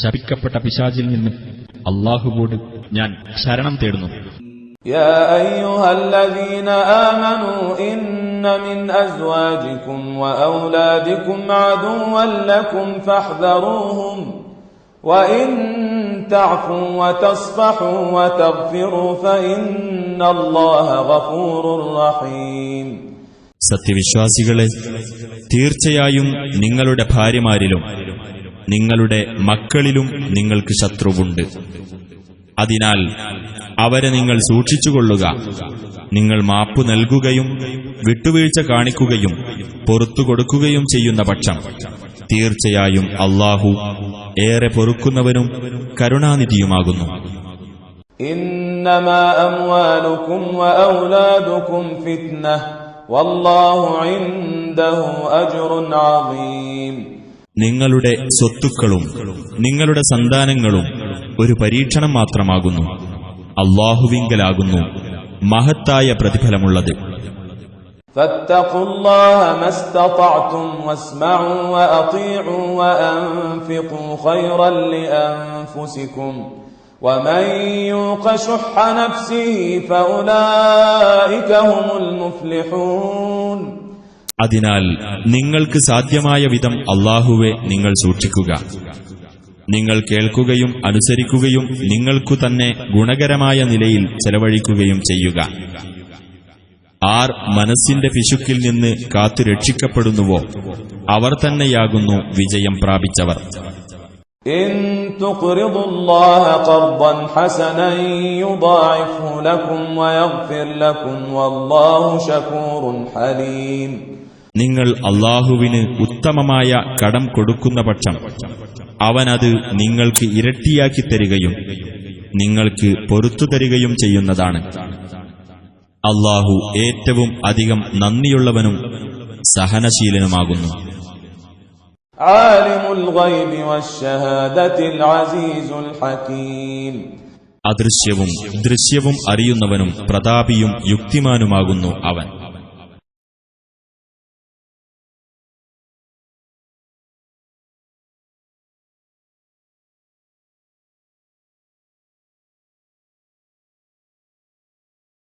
ശപിക്കപ്പെട്ട പിശാചിൽ നിന്ന് അല്ലാഹുവോട് ഞാൻ ശരണം തേടുന്നു. യാ അയ്യുഹല്ലദീന ആമനൂ ഇന്ന മിൻ അസ്വാജികും വഔലാദികും അദുവ്വൻ ലക്കും ഫഹ്ദറൂഹും വഇൻ തഅഫൂ വതസ്ഫഹൂ വതഗ്ഫിറൂ ഫഇന്നല്ലാഹ ഗഫൂറുർ റഹീം. സത്യവിശ്വാസികളെ, തീർച്ചയായും നിങ്ങളുടെ ഭാര്യമാരിലും നിങ്ങളുടെ മക്കളിലും നിങ്ങൾക്ക് ശത്രുവുണ്ട്. അതിനാൽ അവരെ നിങ്ങൾ സൂക്ഷിച്ചുകൊള്ളുക. നിങ്ങൾ മാപ്പു നൽകുകയും വിട്ടുവീഴ്ച കാണിക്കുകയും പൊറുത്തു കൊടുക്കുകയും ചെയ്യുന്ന പക്ഷം തീർച്ചയായും അല്ലാഹു ഏറെ പൊറുക്കുന്നവനും കരുണാനിധിയുമാകുന്നു. ഇന്നമാ അംവാലുകും വഔലാദുകും ഫിത്നഹ വല്ലാഹു ഇൻദഹു അജ്റുൻ അളീം. നിങ്ങളുടെ സ്വത്തുക്കളും നിങ്ങളുടെ സന്താനങ്ങളും ഒരു പരീക്ഷണം മാത്രമാകുന്നു. അല്ലാഹുവിങ്കലാകുന്നു മഹത്തായ പ്രതിഫലമുള്ളത്. ഫത്തഖുല്ലാഹ മസ്തതഅതും വസ്മഉ വഅതീഉ വഅൻഫിഖൂ ഖൈറൻ ലിഅൻഫുസികും വമൻ യൂഖ ശുഹ്ഹ നഫ്സിഹി ഫഉലൈക ഹുമുൽ മുഫ്ലിഹൂൻ. അതിനാൽ നിങ്ങൾക്ക് സാധ്യമായ വിധം അല്ലാഹുവെ നിങ്ങൾ സൂക്ഷിക്കുക. നിങ്ങൾ കേൾക്കുകയും അനുസരിക്കുകയും നിങ്ങൾക്കു തന്നെ ഗുണകരമായ നിലയിൽ ചെലവഴിക്കുകയും ചെയ്യുക. ആർ മനസ്സിന്റെ പിശുക്കിൽ നിന്ന് കാത്തു രക്ഷിക്കപ്പെടുന്നുവോ അവർ തന്നെയാകുന്നു വിജയം പ്രാപിച്ചവർ. ഇൻ തുഖ്റിദുല്ലാഹ ഖർദൻ ഹസനൻ യുദാഇഫു ലക്കും വയഗ്ഫിർ ലക്കും വല്ലാഹു ശകൂറുൻ ഹലീം. നിങ്ങൾ അല്ലാഹുവിന് ഉത്തമമായ കടം കൊടുക്കുന്ന പക്ഷം അവനത് നിങ്ങൾക്ക് ഇരട്ടിയാക്കി തരികയും നിങ്ങൾക്ക് പൊറുത്തു തരികയും ചെയ്യുന്നതാണ്. അല്ലാഹു ഏറ്റവും അധികം നന്ദിയുള്ളവനും സഹനശീലനുമാകുന്നു. ആലിമുൽ ഗൈബി വശ്ശഹാദത്തിൽ അസീസുൽ ഹകീം. അദൃശ്യവും ദൃശ്യവും അറിയുന്നവനും പ്രതാപിയും യുക്തിമാനുമാകുന്നു അവൻ.